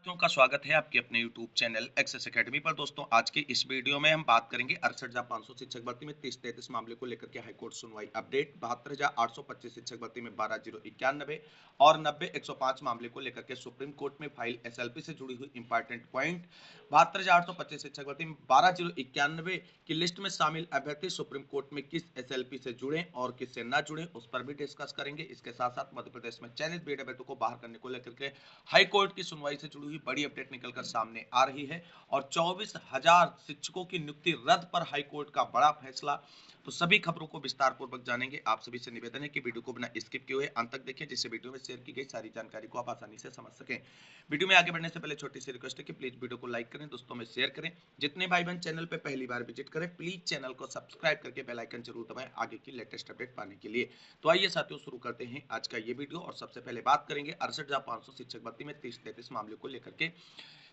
साथियों का स्वागत है आपके अपने YouTube चैनल एक्सेस एकेडमी पर। दोस्तों आज के इस वीडियो में हम बात करेंगे 68,500 शिक्षक भर्ती में 30-33 मामले को लेकर के हाईकोर्ट सुनवाई अपडेट, 72,825 शिक्षक भर्ती में 12,091 और 90,105 मामले को लेकर के सुप्रीम कोर्ट में फाइल एसएलपी से जुड़ी हुई इंपॉर्टेंट पॉइंट, 72,825 शिक्षक भर्ती में 12,091 की लिस्ट में शामिल अभ्यर्थी सुप्रीम कोर्ट में किस एसएलपी से जुड़े और किससे न जुड़े उस पर भी डिस्कस करेंगे। इसके साथ साथ मध्य प्रदेश में चयनित बीएड अभ्यर्थियों को बाहर करने को लेकर के हाई कोर्ट की सुनवाई से जुड़ी हुई बड़ी अपडेट निकलकर सामने आ रही है और 24,000 शिक्षकों की नियुक्ति रद्द पर हाई कोर्ट का बड़ा फैसला। तो सभी खबरों को विस्तार पूर्वक जानेंगे। आप सभी से निवेदन है कि वीडियो को बिना स्किप किए हुए अंत तक देखें, जिससे वीडियो में शेयर की गई सारी जानकारी को आप आसानी से समझ सकें। वीडियो में आगे बढ़ने से पहले छोटी सी रिक्वेस्ट है कि प्लीज वीडियो को लाइक करें, दोस्तों में शेयर करें। जितने भाई बहन चैनल पे पहली बार विजिट करें प्लीज चैनल को सब्सक्राइब करके बेल आइकन जरूर दबाएं आगे की लेटेस्ट अपडेट पाने के लिए। तो आइए साथियों शुरू करते हैं आज का ये वीडियो और सबसे पहले बात करेंगे 68,500 शिक्षक भर्ती में 30-33 मामले को लेकर के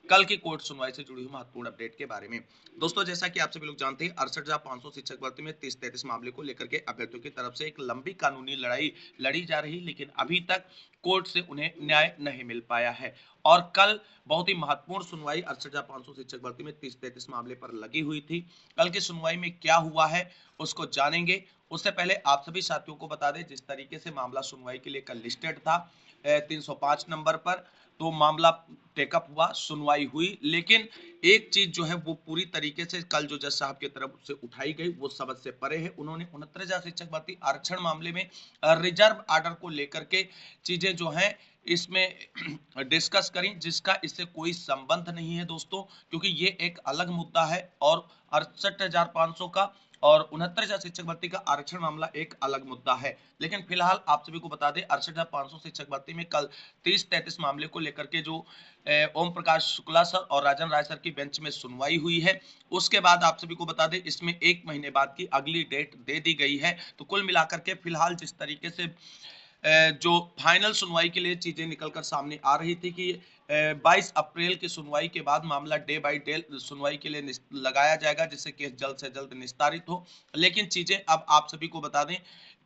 कल की कोर्ट सुनवाई से जुड़ी हुई महत्वपूर्ण अपडेट के बारे में। दोस्तों जैसा कि आप सभी लोग जानते हैं 68,500 शिक्षक भर्ती में 30-33 मामले को लेकर के अभ्यर्थियों की तरफ से एक लंबी कानूनी लड़ाई लड़ी जा रही, लेकिन अभी तक कोर्ट से उन्हें न्याय नहीं मिल पाया है और कल बहुत ही महत्वपूर्ण सुनवाई 68,500 शिक्षक भर्ती में 30-33 मामले पर लगी हुई थी। कल की सुनवाई में क्या हुआ है उसको जानेंगे। उससे पहले आप सभी साथियों को बता दें जिस तरीके से मामला सुनवाई के लिए कल लिस्टेड था 305 नंबर पर, तो मामला टेकअप हुआ, सुनवाई हुई, लेकिन एक चीज जो है वो पूरी तरीके से कल जो जज साहब की तरफ से उठाई गई वो समझ से परे है। उन्होंने 69,000 शिक्षक भर्ती आरक्षण मामले में रिजर्व आर्डर को लेकर के चीजें जो हैं इसमें डिस्कस करी, जिसका इससे कोई संबंध नहीं है दोस्तों, क्योंकि ये एक अलग मुद्दा है और 68,500 का और 69,000 शिक्षक भर्ती का आरक्षण मामला एक अलग मुद्दा है। लेकिन फिलहाल आप सभी को बता दें 68,500 शिक्षक भर्ती में कल 30-33 मामले को लेकर के जो ओम प्रकाश शुक्ला सर और राजन राय सर की बेंच में सुनवाई हुई है, उसके बाद आप सभी को बता दें इसमें 1 महीने बाद की अगली डेट दे दी गई है। तो कुल मिलाकर के फिलहाल जिस तरीके से जो फाइनल सुनवाई के लिए चीजें निकलकर सामने आ रही थी कि 22 अप्रैल की सुनवाई के बाद मामला डे बाय डे सुनवाई के लिए लगाया जाएगा, जिससे केस जल्द से जल्द निस्तारित हो। लेकिन चीजें अब आप सभी को बता दें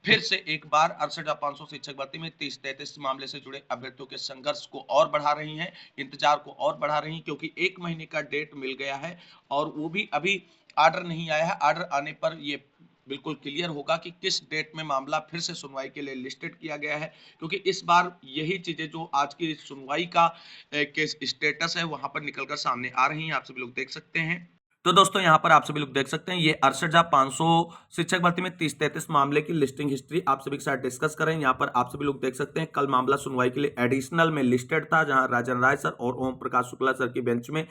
फिर से एक बार 68,500 शिक्षक भर्ती में 30-33 मामले से जुड़े अभ्यर्थियों के संघर्ष को और बढ़ा रही हैं, इंतजार को और बढ़ा रही हैं, क्योंकि 1 महीने का डेट मिल गया है और वो भी अभी आर्डर नहीं आया है। आर्डर आने पर ये बिल्कुल क्लियर होगा कि किस डेट में मामला फिर से सुनवाई के लिए लिस्टेड किया गया है, क्योंकि इस बार यही चीजें जो आज की सुनवाई का केस स्टेटस है वहां पर निकलकर सामने आ रही हैं, आप सभी लोग देख सकते हैं। तो दोस्तों यहाँ पर आप सभी लोग देख सकते हैं ये 68,500 शिक्षक भर्ती में 30-33 मामले की लिस्टिंग हिस्ट्री आप सभी के साथ डिस्कस करें। यहाँ पर आप सभी लोग देख सकते हैं कल मामला सुनवाई के लिए एडिशनल में लिस्टेड था, जहां राजन राय सर और ओम प्रकाश शुक्ला सर की बेंच में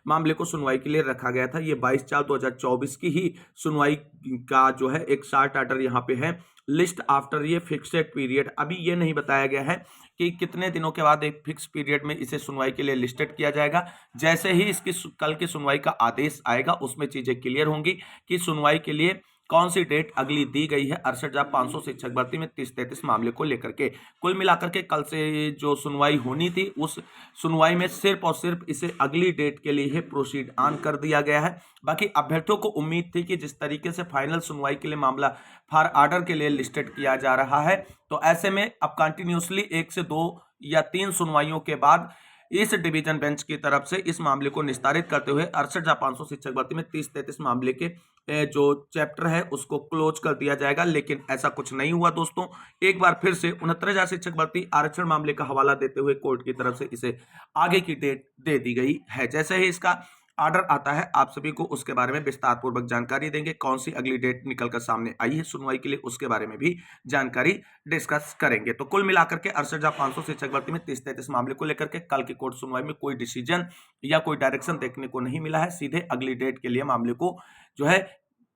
मामले को सुनवाई के लिए रखा गया था। ये 22/4/2024 की ही सुनवाई का जो है एक शार्ट आर्डर यहाँ पे है, लिस्ट आफ्टर ये फिक्स्ड पीरियड। अभी ये नहीं बताया गया है कि कितने दिनों के बाद एक फिक्स पीरियड में इसे सुनवाई के लिए लिस्टेड किया जाएगा। जैसे ही इसकी कल की सुनवाई का आदेश आएगा उसमें चीजें क्लियर होंगी कि सुनवाई के लिए कौन सी डेट अगली दी गई है 68,500 शिक्षक भर्ती में 30-33 मामले को लेकर के। कुल मिलाकर के कल से जो सुनवाई होनी थी उस सुनवाई में सिर्फ और सिर्फ इसे अगली डेट के लिए ही प्रोसीड ऑन कर दिया गया है। बाकी अभ्यर्थियों को उम्मीद थी कि जिस तरीके से फाइनल सुनवाई के लिए मामला फॉर आर्डर के लिए लिस्टेड किया जा रहा है, तो ऐसे में अब कंटिन्यूसली 1 से 2 या 3 सुनवाइयों के बाद इस डिवीजन बेंच की तरफ से इस मामले को निस्तारित करते हुए 68,500 शिक्षक भर्ती में 30-33 मामले के जो चैप्टर है उसको क्लोज कर दिया जाएगा। लेकिन ऐसा कुछ नहीं हुआ दोस्तों। एक बार फिर से 69,000 शिक्षक भर्ती आरक्षण मामले का हवाला देते हुए कोर्ट की तरफ से इसे आगे की डेट दे दी गई है। जैसे ही इसका ऑर्डर आता है आप सभी को उसके बारे में विस्तार पूर्वक जानकारी देंगे। कौन सी अगली डेट निकलकर सामने आई है सुनवाई के लिए उसके बारे में भी जानकारी डिस्कस करेंगे। तो कुल मिलाकर के 68,500 शिक्षक भर्ती में 30-33 मामले को लेकर के कल की कोर्ट सुनवाई में कोई डिसीजन या कोई डायरेक्शन देखने को नहीं मिला है। सीधे अगली डेट के लिए मामले को जो है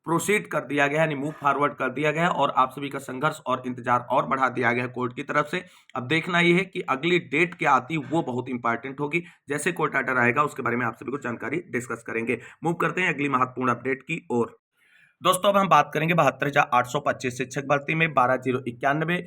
प्रोसीड कर दिया गया, यानी मूव फॉरवर्ड कर दिया गया और आप सभी का संघर्ष और इंतजार और बढ़ा दिया गया कोर्ट की तरफ से। अब देखना यह है कि अगली डेट क्या आती वो बहुत इंपॉर्टेंट होगी। जैसे कोर्ट ऑर्डर आएगा उसके बारे में आप सभी को जानकारी डिस्कस करेंगे। मूव करते हैं अगली महत्वपूर्ण अपडेट की ओर। दोस्तों अब हम बात करेंगे 72,825 शिक्षक भर्ती में 12,091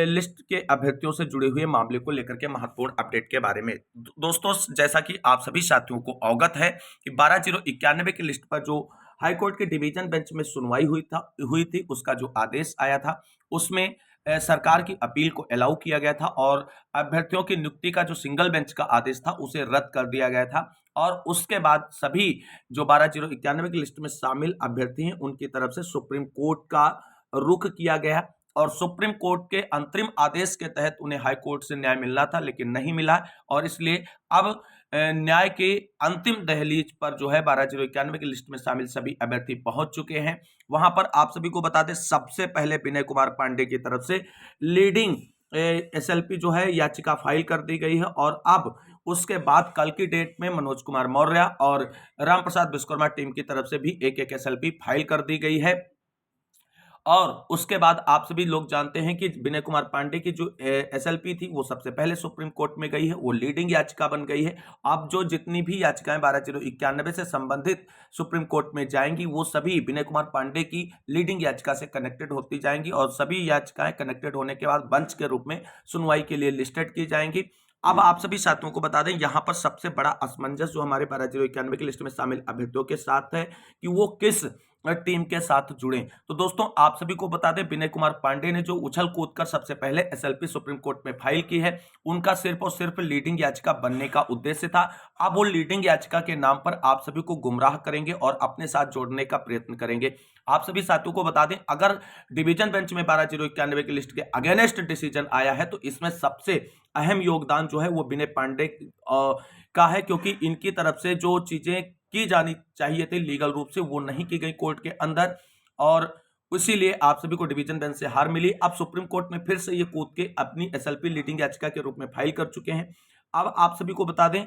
लिस्ट के अभ्यर्थियों से जुड़े हुए मामले को लेकर के महत्वपूर्ण अपडेट के बारे में। दोस्तों जैसा कि आप सभी साथियों को अवगत है कि 12,091 की लिस्ट पर जो हाईकोर्ट के डिवीजन बेंच में सुनवाई हुई थी उसका जो आदेश आया था उसमें सरकार की अपील को अलाउ किया गया था और अभ्यर्थियों की नियुक्ति का जो सिंगल बेंच का आदेश था उसे रद्द कर दिया गया था। और उसके बाद सभी जो 12,091 की लिस्ट में शामिल अभ्यर्थी हैं उनकी तरफ से सुप्रीम कोर्ट का रुख किया गया और सुप्रीम कोर्ट के अंतरिम आदेश के तहत उन्हें हाई कोर्ट से न्याय मिलना था लेकिन नहीं मिला और इसलिए अब न्याय के अंतिम दहलीज पर जो है 12,091 की लिस्ट में शामिल सभी अभ्यर्थी पहुंच चुके हैं। वहां पर आप सभी को बता दें सबसे पहले विनय कुमार पांडे की तरफ से लीडिंग एसएलपी जो है याचिका फाइल कर दी गई है और अब उसके बाद कल की डेट में मनोज कुमार मौर्य और रामप्रसाद विश्वकर्मा टीम की तरफ से भी एक एसएलपी फाइल कर दी गई है। और उसके बाद आप सभी लोग जानते हैं कि विनय कुमार पांडे की जो एसएलपी थी वो सबसे पहले सुप्रीम कोर्ट में गई है, वो लीडिंग याचिका बन गई है। अब जो जितनी भी याचिकाएं 12,091 से संबंधित सुप्रीम कोर्ट में जाएंगी वो सभी विनय कुमार पांडे की लीडिंग याचिका से कनेक्टेड होती जाएंगी और सभी याचिकाएं कनेक्टेड होने के बाद बेंच के रूप में सुनवाई के लिए लिस्टेड की जाएंगी। अब आप सभी साथियों को बता दें यहां पर सबसे बड़ा असमंजस जो हमारे 12,091 की लिस्ट में शामिल अभ्यर्थियों के साथ है कि वो किस टीम के साथ जुड़े। तो दोस्तों आप सभी को बता दें विनय कुमार पांडे ने जो उछल कूद कर सबसे पहले एसएलपी सुप्रीम कोर्ट में फाइल की है उनका सिर्फ और सिर्फ लीडिंग याचिका बनने का उद्देश्य था। अब वो लीडिंग याचिका के नाम पर आप सभी को गुमराह करेंगे और अपने साथ जोड़ने का प्रयत्न करेंगे। आप सभी साथियों को बता दें अगर डिवीजन बेंच में 12,091 की लिस्ट के अगेंस्ट डिसीजन आया है तो इसमें सबसे अहम योगदान जो है वो विनय पांडे का है क्योंकि इनकी तरफ से जो चीजें की जानी चाहिए थी लीगल रूप से वो नहीं की गई कोर्ट के अंदर और इसीलिए आप सभी को डिवीजन बेंच से हार मिली। अब सुप्रीम कोर्ट में फिर से ये कूद के अपनी एसएलपी लीडिंग याचिका के रूप में फाइल कर चुके हैं। अब आप सभी को बता दें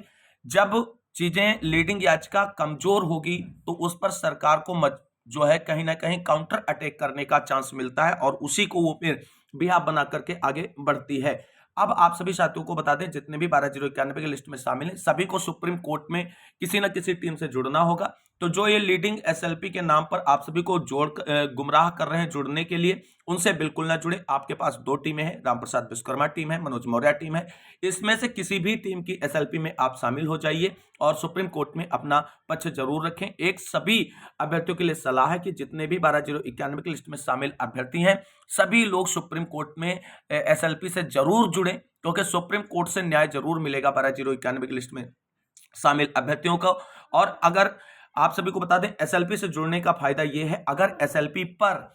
जब चीजें लीडिंग याचिका कमजोर होगी तो उस पर सरकार को जो है कहीं ना कहीं काउंटर अटैक करने का चांस मिलता है और उसी को वो फिर बिहाफ बना करके आगे बढ़ती है। अब आप सभी साथियों को बता दें जितने भी 12,091 की लिस्ट में शामिल हैं सभी को सुप्रीम कोर्ट में किसी न किसी टीम से जुड़ना होगा। तो जो ये लीडिंग एसएलपी के नाम पर आप सभी को गुमराह कर रहे हैं जुड़ने के लिए उनसे बिल्कुल ना जुड़े। आपके पास दो टीमें हैं, रामप्रसाद विश्वकर्मा टीम है, मनोज मौर्य टीम है। इसमें से किसी भी टीम की एसएलपी में आप शामिल हो जाइए और सुप्रीम कोर्ट में अपना पक्ष जरूर रखें। एक सभी अभ्यर्थियों के लिए सलाह है कि जितने भी 12,091 की लिस्ट में शामिल अभ्यर्थी हैं सभी लोग सुप्रीम कोर्ट में एसएलपी से जरूर जुड़े क्योंकि सुप्रीम कोर्ट से न्याय जरूर मिलेगा 12,091 की लिस्ट में शामिल अभ्यर्थियों को। और अगर आप सभी को बता दें एसएलपी से जुड़ने का फायदा यह है अगर एसएलपी पर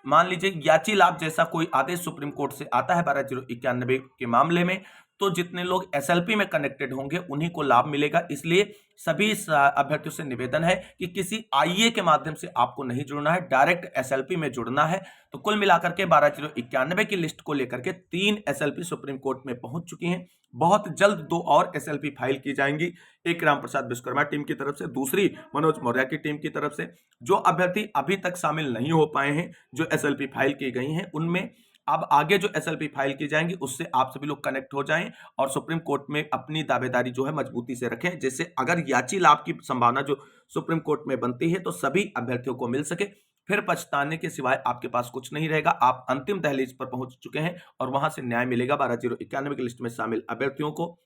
मान लीजिए याची लाभ जैसा कोई आदेश सुप्रीम कोर्ट से आता है 12,091 के मामले में तो जितने लोग एसएलपी में कनेक्टेड होंगे उन्हीं को लाभ मिलेगा। इसलिए सभी अभ्यर्थियों से निवेदन है कि किसी आईए के माध्यम से आपको नहीं जुड़ना है, डायरेक्ट एसएलपी में जुड़ना है। तो कुल मिलाकर के 12,091 की लिस्ट को लेकर के 3 एसएलपी सुप्रीम कोर्ट में पहुंच चुकी हैं। बहुत जल्द 2 और एसएलपी फाइल की जाएंगी, एक रामप्रसाद विश्वकर्मा टीम की तरफ से, दूसरी मनोज मौर्य की टीम की तरफ से। जो अभ्यर्थी अभी तक शामिल नहीं हो पाए हैं जो एसएलपी फाइल की गई हैं उनमें अब आगे जो एसएलपी फाइल की जाएंगी उससे आप सभी लोग कनेक्ट हो जाएं और सुप्रीम कोर्ट में अपनी दावेदारी जो है मजबूती से रखें जिससे अगर याची लाभ की संभावना जो सुप्रीम कोर्ट में बनती है तो सभी अभ्यर्थियों को मिल सके। फिर पछताने के सिवाय आपके पास कुछ नहीं रहेगा। आप अंतिम दहलीज पर पहुंच चुके हैं और वहां से न्याय मिलेगा 12,091 की लिस्ट में शामिल अभ्यर्थियों को।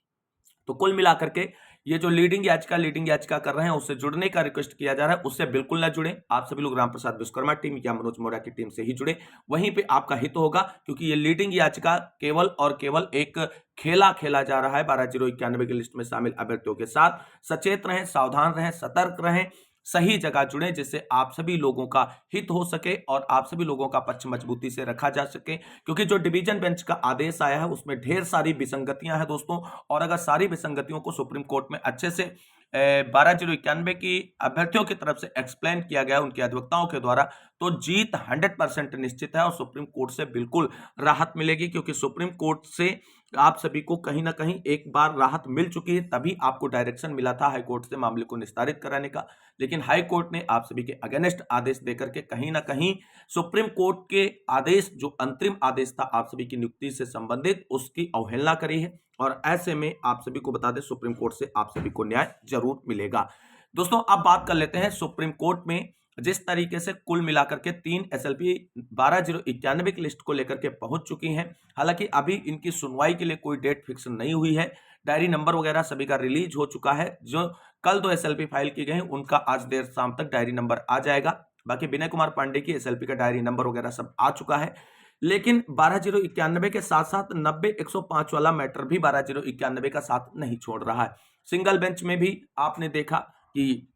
तो कुल मिलाकर के ये जो लीडिंग याचिका कर रहे हैं उससे जुड़ने का रिक्वेस्ट किया जा रहा है, उससे बिल्कुल ना जुड़े। आप सभी लोग रामप्रसाद विश्वकर्मा टीम या मनोज मौर्य की टीम से ही जुड़े, वहीं पे आपका हित होगा क्योंकि ये लीडिंग याचिका केवल और केवल एक खेला जा रहा है 12,091 की लिस्ट में शामिल अभ्यर्थियों के साथ। सचेत रहें, सावधान रहें, सतर्क रहें, सही जगह जुड़ें जिससे आप सभी लोगों का हित हो सके और आप सभी लोगों का पक्ष मजबूती से रखा जा सके। क्योंकि जो डिवीजन बेंच का आदेश आया है उसमें ढेर सारी विसंगतियां हैं दोस्तों, और अगर सारी विसंगतियों को सुप्रीम कोर्ट में अच्छे से 12,091 की अभ्यर्थियों की तरफ से एक्सप्लेन किया गया उनके अधिवक्ताओं के द्वारा, तो जीत 100% निश्चित है और सुप्रीम कोर्ट से बिल्कुल राहत मिलेगी। क्योंकि सुप्रीम कोर्ट से आप सभी को कहीं ना कहीं एक बार राहत मिल चुकी है, तभी आपको डायरेक्शन मिला था हाई कोर्ट से मामले को निस्तारित कराने का, लेकिन हाई कोर्ट ने आप सभी के अगेंस्ट आदेश देकर के कहीं ना कहीं सुप्रीम कोर्ट के आदेश जो अंतरिम आदेश था आप सभी की नियुक्ति से संबंधित उसकी अवहेलना करी है। और ऐसे में आप सभी को बता दें सुप्रीम कोर्ट से आप सभी को न्याय जरूर मिलेगा। दोस्तों अब बात कर लेते हैं सुप्रीम कोर्ट में जिस तरीके से कुल मिलाकर के 3 एसएलपी 12,091 की लिस्ट को लेकर के पहुंच चुकी हैं। हालांकि अभी इनकी सुनवाई के लिए कोई डेट फिक्स नहीं हुई है, डायरी नंबर वगैरह सभी का रिलीज हो चुका है। जो कल 2 एसएलपी फाइल की गई उनका आज देर शाम तक डायरी नंबर आ जाएगा। बाकी विनय कुमार पांडे की एसएलपी का डायरी नंबर वगैरह सब आ चुका है। लेकिन 12091 के साथ साथ 90-105 वाला मैटर भी 12091 का साथ नहीं छोड़ रहा है। सिंगल बेंच में भी आपने देखा कि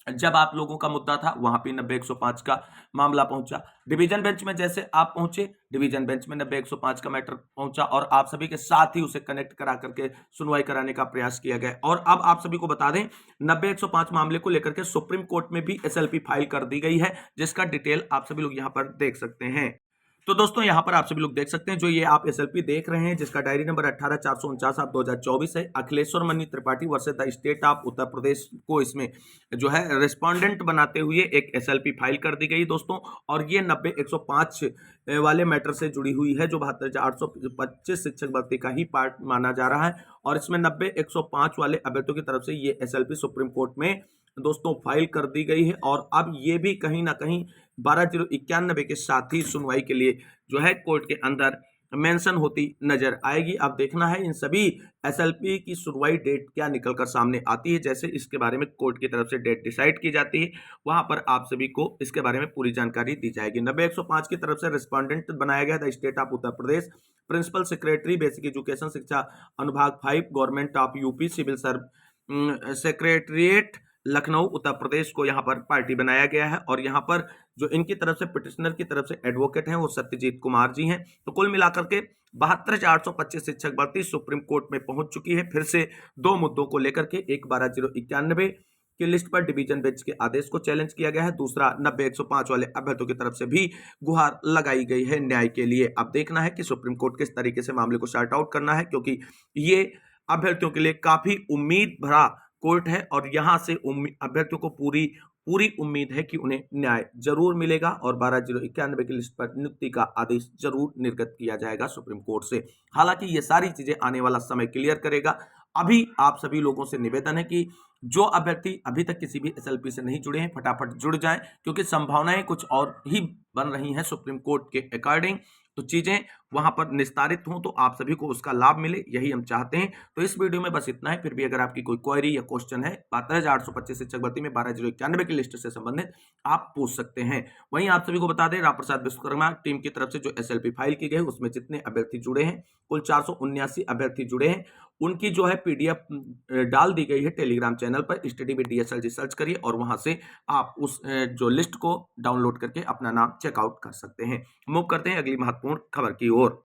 जब आप लोगों का मुद्दा था वहां पे 90-105 का मामला पहुंचा। डिवीजन बेंच में जैसे आप पहुंचे, डिवीजन बेंच में 90-105 का मैटर पहुंचा और आप सभी के साथ ही उसे कनेक्ट करा करके सुनवाई कराने का प्रयास किया गया। और अब आप सभी को बता दें 90-105 मामले को लेकर के सुप्रीम कोर्ट में भी एसएलपी फाइल कर दी गई है, जिसका डिटेल आप सभी लोग यहां पर देख सकते हैं। तो दोस्तों यहां पर आप सभी लोग देख सकते हैं, जो ये आप एसएलपी देख रहे हैं जिसका डायरी नंबर 18449 आप 2024 है, Akhileshwar Mani Tripathi versus the state of Uttar Pradesh को इसमें जो है रिस्पोंडेंट बनाते हुए एक एसएलपी फाइल कर दी गई दोस्तों। और ये 90-105 वाले मैटर से जुड़ी हुई है, जो 72,825 शिक्षक भर्ती का ही पार्ट माना जा रहा है। और इसमें 90-105 वाले अभ्यर्थियों की तरफ से ये एसएलपी सुप्रीम कोर्ट में दोस्तों फाइल कर दी गई है। और अब ये भी कहीं ना कहीं 12091 के साथ ही सुनवाई के लिए जो है कोर्ट के अंदर मेंशन होती नजर आएगी। अब देखना है इन सभी एसएलपी की सुनवाई डेट क्या निकलकर सामने आती है। जैसे इसके बारे में कोर्ट की तरफ से डेट डिसाइड की जाती है, वहां पर आप सभी को इसके बारे में पूरी जानकारी दी जाएगी। 90-105 की तरफ से रिस्पोंडेंट बनाया गया था state of Uttar Pradesh, principal secretary basic education शिक्षा अनुभाग 5 government of UP civil secretariat Lucknow Uttar Pradesh को यहाँ पर पार्टी बनाया गया है। और यहाँ पर जो इनकी तरफ से पिटिशनर की तरफ से एडवोकेट हैं वो सत्यजीत कुमार जी हैं। तो कुल मिलाकर के 72,425 शिक्षक भर्ती सुप्रीम कोर्ट में पहुंच चुकी है। फिर से दो मुद्दों को लेकर के, एक 12091 की लिस्ट पर डिवीजन बेंच के आदेश को चैलेंज किया गया है, दूसरा 90-105 वाले अभ्यर्थियों की तरफ से भी गुहार लगाई गई है न्याय के लिए। अब देखना है कि सुप्रीम कोर्ट किस तरीके से मामले को सॉर्ट आउट करना है, क्योंकि ये अभ्यर्थियों के लिए काफी उम्मीद भरा कोर्ट है और यहां से अभ्यर्थियों को पूरी पूरी उम्मीद है कि उन्हें न्याय जरूर मिलेगा और 12091 की लिस्ट पर नियुक्ति का आदेश जरूर निर्गत किया जाएगा सुप्रीम कोर्ट से। हालांकि ये सारी चीजें आने वाला समय क्लियर करेगा। अभी आप सभी लोगों से निवेदन है कि जो अभ्यर्थी अभी तक किसी भी एसएलपी से नहीं जुड़े हैं फटाफट जुड़ जाएं, क्योंकि संभावनाएं कुछ और ही बन रही हैं सुप्रीम कोर्ट के अकॉर्डिंग। तो चीजें वहां पर निस्तारित हों तो आप सभी को उसका लाभ मिले, यही हम चाहते हैं। तो इस वीडियो में बस इतना है। फिर भी अगर आपकी कोई क्वेरी या क्वेश्चन है 72,825 शिक्षक भर्ती में 12091 की लिस्ट से संबंधित, आप पूछ सकते हैं। वहीं आप सभी को बता दें, रामप्रसाद विश्वकर्मा टीम की तरफ से जो एसएलपी फाइल की गई उसमें जितने अभ्यर्थी जुड़े हैं, कुल 479 अभ्यर्थी जुड़े हैं, उनकी जो है पीडीएफ डाल दी गई है टेलीग्राम चैनल पर। स्टडी विद डीएसएलजी सर्च करिए और वहां से आप उस जो लिस्ट को डाउनलोड करके अपना नाम चेकआउट कर सकते हैं। मूव करते हैं अगली महत्वपूर्ण खबर की ओर।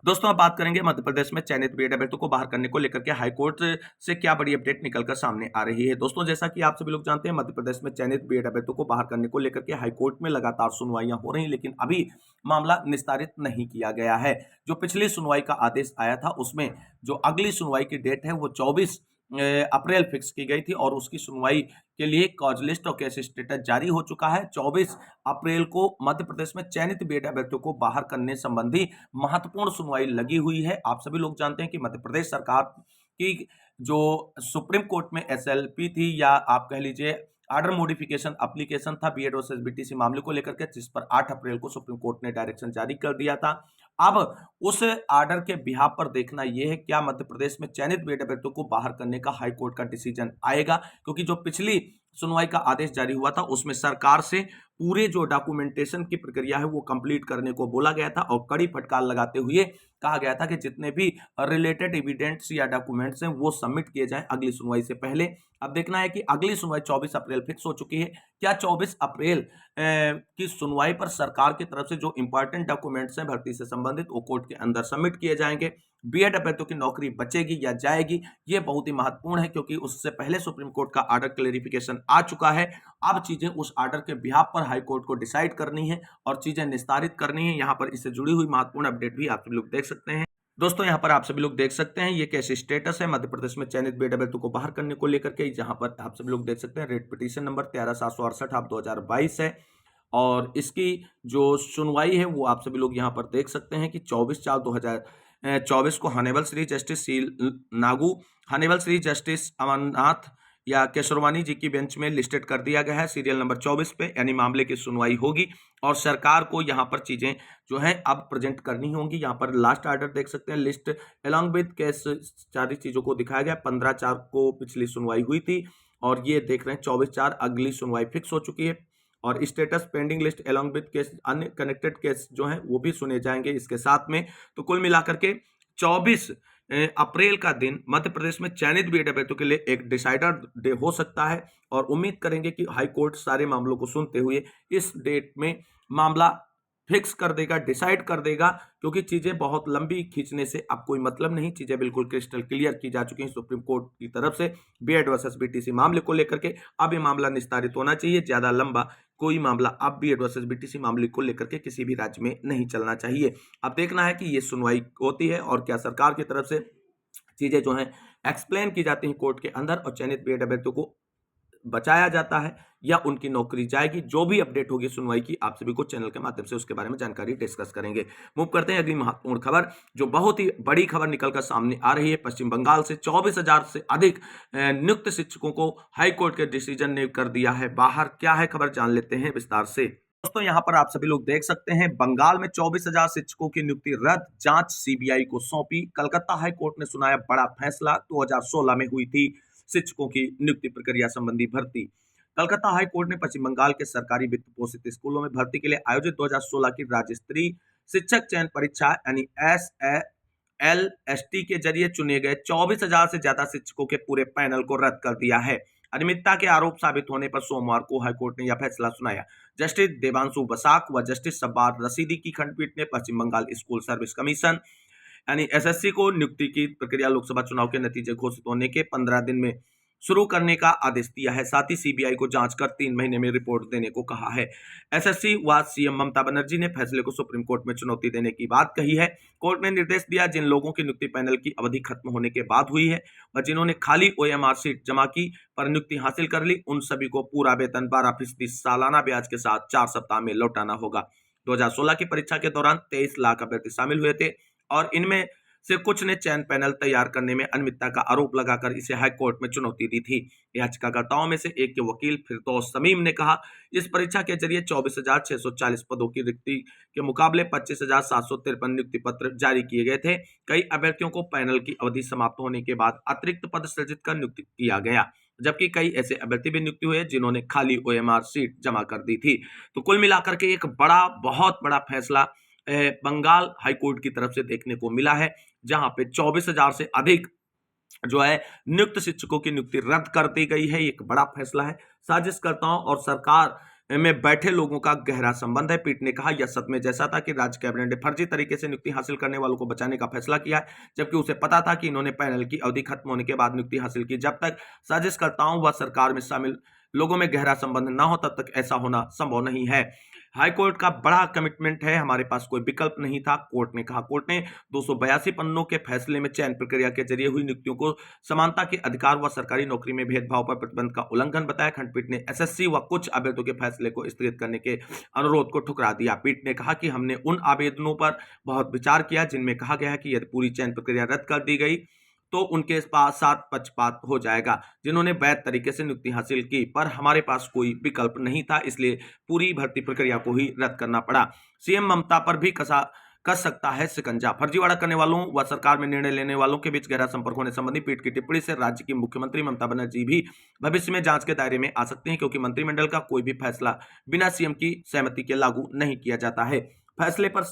दोस्तों अब बात करेंगे मध्य प्रदेश में चयनित बीएड अभ्यर्थियों को बाहर करने को लेकर के हाईकोर्ट से क्या बड़ी अपडेट निकलकर सामने आ रही है। दोस्तों जैसा कि आप सभी लोग जानते हैं, मध्य प्रदेश में चयनित बीएड अभ्यर्थियों को बाहर करने को लेकर के हाईकोर्ट में लगातार सुनवाइयां हो रही, लेकिन अभी मामला निस्तारित नहीं किया गया है। जो पिछली सुनवाई का आदेश आया था उसमें जो अगली सुनवाई की डेट है वो 24 अप्रैल फिक्स की गई थी और उसकी सुनवाई के लिए कॉज लिस्ट और केस स्टेटस जारी हो चुका है। 24 अप्रैल को मध्य प्रदेश में चयनित बीएड अभ्यर्थियों को बाहर करने संबंधी महत्वपूर्ण सुनवाई लगी हुई है। आप सभी लोग जानते हैं कि मध्य प्रदेश सरकार की जो सुप्रीम कोर्ट में एसएलपी थी, या आप कह लीजिए आर्डर मॉडिफिकेशन एप्लीकेशन था बीएड वर्सेस बीटीसी मामले को लेकर के, जिस पर 8 अप्रैल को सुप्रीम कोर्ट ने डायरेक्शन जारी कर दिया था। अब उस आर्डर के बिहाफ पर देखना यह है क्या मध्य प्रदेश में चयनित बीएड अभ्यर्थियों को बाहर करने का हाई कोर्ट का डिसीजन आएगा, क्योंकि जो पिछली सुनवाई का आदेश जारी हुआ था उसमें सरकार से पूरे जो डॉक्यूमेंटेशन की प्रक्रिया है वो कंप्लीट करने को बोला गया था और कड़ी फटकार लगाते हुए कहा गया था कि जितने भी रिलेटेड एविडेंट्स या डॉक्यूमेंट्स हैं वो सबमिट किए जाएं अगली सुनवाई से पहले। अब देखना है कि अगली सुनवाई 24 अप्रैल फिक्स हो चुकी है, क्या 24 अप्रैल की सुनवाई पर सरकार की तरफ से जो इंपॉर्टेंट डॉक्यूमेंट्स हैं भर्ती से संबंधित वो कोर्ट के अंदर सबमिट किए जाएंगे। बीएड अभ्यर्थियों की नौकरी बचेगी या जाएगी, ये बहुत ही महत्वपूर्ण है, क्योंकि उससे पहले सुप्रीम कोर्ट का आर्डर क्लेरिफिकेशन आ चुका है। अब चीजें उस आर्डर के बिहाफ पर हाई कोर्ट को डिसाइड करनी है और चीजें निस्तारित करनी है। यहाँ पर इससे जुड़ी हुई महत्वपूर्ण अपडेट भी आप सभी लोग देख सकते हैं। दोस्तों यहाँ पर आप सभी लोग देख सकते हैं ये कैसे स्टेटस है मध्य प्रदेश में चयनित बीएड अभ्यर्थियों को बाहर करने को लेकर के, जहां पर आप सभी लोग देख सकते हैं रेट पिटीशन नंबर 13768 आप 2022 है और इसकी जो सुनवाई है वो आप सभी लोग यहाँ पर देख सकते हैं कि 24/4/2024 को honourable Shri justice C Nagu, honourable Shri justice Amarnath या केशरवानी जी की बेंच में लिस्टेड कर दिया गया है सीरियल नंबर 24 पे, यानी मामले की सुनवाई होगी और सरकार को यहाँ पर चीजें जो है अब प्रेजेंट करनी होंगी। यहाँ पर लास्ट ऑर्डर देख सकते हैं, लिस्ट अलॉन्ग विद केस सारी चीजों को दिखाया गया। 15/4 को पिछली सुनवाई हुई थी और ये देख रहे हैं 24/4 अगली सुनवाई फिक्स हो चुकी है। और status pending list along with case, अन्य कनेक्टेड केस जो हैं वो भी सुने जाएंगे इसके साथ में। तो कुल मिलाकर के 24 अप्रैल का दिन मध्य प्रदेश में चयनित बीएड अभ्यर्थियों के लिए एक डिसाइडर डे हो सकता है और उम्मीद करेंगे कि हाई कोर्ट सारे मामलों को सुनते हुए इस डेट में मामला फिक्स कर देगा, डिसाइड कर देगा, क्योंकि चीजें बहुत लंबी खींचने से अब कोई मतलब नहीं। चीजें बिल्कुल क्रिस्टल क्लियर की जा चुकी हैं सुप्रीम कोर्ट की तरफ से बीएड वर्सेस बीटीसी मामले को लेकर के। अब ये मामला निस्तारित होना चाहिए, ज्यादा लंबा कोई मामला अब बीएड वर्सेस बीटीसी मामले को लेकर के किसी भी राज्य में नहीं चलना चाहिए। अब देखना है कि ये सुनवाई होती है और क्या सरकार की तरफ से चीजें जो हैं एक्सप्लेन की जाती हैं कोर्ट के अंदर और चयनित बीएड अभ्यर्थियों को बचाया जाता है या उनकी नौकरी जाएगी। जो भी अपडेट होगी सुनवाई की, आप सभी को चैनल के माध्यम से उसके बारे में जानकारी डिस्कस करेंगे। मूव करते हैं अगली महत्वपूर्ण खबर, जो बहुत ही बड़ी खबर निकलकर सामने आ रही है। पश्चिम बंगाल से 24,000 से अधिक नियुक्त शिक्षकों को हाईकोर्ट के डिसीजन ने कर दिया है बाहर। क्या है खबर, जान लेते हैं विस्तार से। दोस्तों यहाँ पर आप सभी लोग देख सकते हैं, बंगाल में 24,000 शिक्षकों की नियुक्ति रद्द, जांच सीबीआई को सौंपी। कलकत्ता हाईकोर्ट ने सुनाया बड़ा फैसला। 2016 में हुई थी शिक्षकों की नियुक्ति प्रक्रिया संबंधी भर्ती। कलकत्ता हाई कोर्ट ने पश्चिम बंगाल के सरकारी वित्त पोषित स्कूलों में भर्ती के लिए आयोजित 2016 की राज्य स्तरीय शिक्षक चयन परीक्षा यानी SALST के जरिए चुने गए 24,000 से ज्यादा शिक्षकों के पूरे पैनल को रद्द कर दिया है। अनियमितता के आरोप साबित होने पर सोमवार को हाईकोर्ट ने यह फैसला सुनाया। जस्टिस देवांशु बसाक व जस्टिस सब्बार रशीदी की खंडपीठ ने पश्चिम बंगाल स्कूल सर्विस कमीशन यानी SSC को नियुक्ति की प्रक्रिया लोकसभा चुनाव के नतीजे घोषित होने के 15 दिन में शुरू करने का आदेश दिया है। साथ ही सीबीआई को जांच कर 3 महीने में रिपोर्ट देने को कहा है। SSC व सीएम ममता बनर्जी ने फैसले को सुप्रीम कोर्ट में चुनौती देने की बात कही है। कोर्ट ने निर्देश दिया, जिन लोगों की नियुक्ति पैनल की अवधि खत्म होने के बाद हुई है व जिन्होंने खाली OMR सीट जमा की पर नियुक्ति हासिल कर ली, उन सभी को पूरा वेतन 12% सालाना ब्याज के साथ 4 सप्ताह में लौटाना होगा। 2016 की परीक्षा के दौरान 23 लाख अभ्यर्थी शामिल हुए थे और इनमें से कुछ ने चयन पैनल तैयार करने में अनियमितता का आरोप लगाकर इसे हाई कोर्ट में चुनौती दी थी। याचिकाकर्ताओं में से एक के वकील फिरदौस समीम ने कहा, इस परीक्षा के जरिए 24,640 पदों की रिक्ति के मुकाबले 25,753 नियुक्ति पत्र जारी किए गए थे। कई अभ्यर्थियों को पैनल की अवधि समाप्त होने के बाद अतिरिक्त पद सृजित कर नियुक्त किया गया, जबकि कई ऐसे अभ्यर्थी भी नियुक्त हुए जिन्होंने खाली OMR सीट जमा कर दी थी। तो कुल मिलाकर के एक बहुत बड़ा फैसला बंगाल हाईकोर्ट की तरफ से देखने को मिला है, जहां पे 24,000 से अधिक जो है नियुक्त शिक्षकों की नियुक्ति रद्द कर दी गई है। एक बड़ा फैसला है। साजिशकर्ताओं और सरकार में बैठे लोगों का गहरा संबंध है। पीठ ने कहा, यह सच में जैसा था कि राज्य कैबिनेट ने फर्जी तरीके से नियुक्ति हासिल करने वालों को बचाने का फैसला किया है, जबकि उसे पता था कि इन्होंने पैनल की अवधि खत्म होने के बाद नियुक्ति हासिल की। जब तक साजिशकर्ताओं व सरकार में शामिल लोगों में गहरा संबंध न हो तब तक ऐसा होना संभव नहीं है। हाईकोर्ट का बड़ा कमिटमेंट है, हमारे पास कोई विकल्प नहीं था, कोर्ट ने कहा। कोर्ट ने 282 पन्नों के फैसले में चयन प्रक्रिया के जरिए हुई नियुक्तियों को समानता के अधिकार व सरकारी नौकरी में भेदभाव पर प्रतिबंध का उल्लंघन बताया। खंडपीठ ने SSC व कुछ आवेदकों के फैसले को स्थगित करने के अनुरोध को ठुकरा दिया। पीठ ने कहा कि हमने उन आवेदनों पर बहुत विचार किया जिनमें कहा गया है कि यदि पूरी चयन प्रक्रिया रद्द कर दी गई तो उनके पास साथ पक्षपात हो जाएगा, जिन्होंने वैध तरीके से नियुक्ति हासिल की, पर हमारे पास कोई विकल्प नहीं था, इसलिए पूरी भर्ती प्रक्रिया को ही रद्द करना पड़ा। सीएम ममता पर भी कस सकता है शिकंजा। फर्जीवाड़ा करने वालों व सरकार में निर्णय लेने वालों के बीच गहरा संपर्क होने संबंधी पीठ की टिप्पणी से राज्य की मुख्यमंत्री ममता बनर्जी भी भविष्य में जांच के दायरे में आ सकते हैं, क्योंकि मंत्रिमंडल का कोई भी फैसला बिना सीएम की सहमति के लागू नहीं किया जाता है। फैसले पर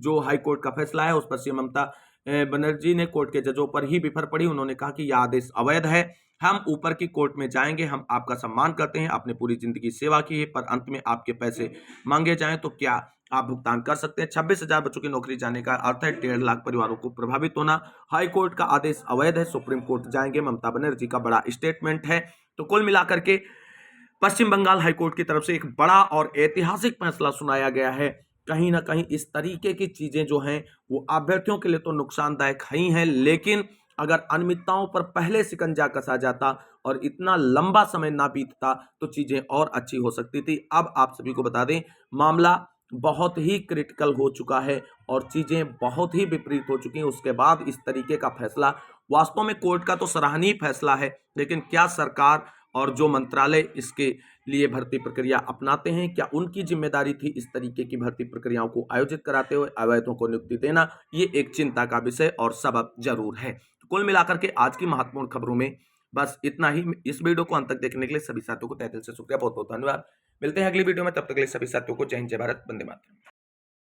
जो हाईकोर्ट का फैसला है उस पर सीएम ममता बनर्जी ने कोर्ट के जजों पर ही बिफर पड़ी। उन्होंने कहा कि यह आदेश अवैध है, हम ऊपर की कोर्ट में जाएंगे, हम आपका सम्मान करते हैं, आपने पूरी जिंदगी सेवा की है, पर अंत में आपके पैसे मांगे जाएं तो क्या आप भुगतान कर सकते हैं? 26,000 बच्चों की नौकरी जाने का अर्थ है 1.5 लाख परिवारों को प्रभावित होना। हाई कोर्ट का आदेश अवैध है, सुप्रीम कोर्ट जाएंगे, ममता बनर्जी का बड़ा स्टेटमेंट है। तो कुल मिलाकर के पश्चिम बंगाल हाईकोर्ट की तरफ से एक बड़ा और ऐतिहासिक फैसला सुनाया गया है। कहीं ना कहीं इस तरीके की चीजें जो हैं वो अभ्यर्थियों के लिए तो नुकसानदायक ही हैं, लेकिन अगर अनियमितताओं पर पहले शिकंजा कसा जाता और इतना लंबा समय ना बीतता तो चीजें और अच्छी हो सकती थी। अब आप सभी को बता दें, मामला बहुत ही क्रिटिकल हो चुका है और चीजें बहुत ही विपरीत हो चुकी हैं। उसके बाद इस तरीके का फैसला वास्तव में कोर्ट का तो सराहनीय फैसला है, लेकिन क्या सरकार और जो मंत्रालय इसके लिए भर्ती प्रक्रिया अपनाते हैं, क्या उनकी जिम्मेदारी थी इस तरीके की भर्ती प्रक्रियाओं को आयोजित कराते हुए अवैधों को नियुक्ति देना? ये एक चिंता का विषय और सबब जरूर है। तो कुल मिलाकर के आज की महत्वपूर्ण खबरों में बस इतना ही। इस वीडियो को अंत तक देखने के लिए सभी साथियों को तहे दिल से शुक्रिया, बहुत बहुत धन्यवाद। मिलते हैं अगली वीडियो में, तब तक के लिए सभी साथियों को जय हिंद, जय भारत, वंदे मातरम।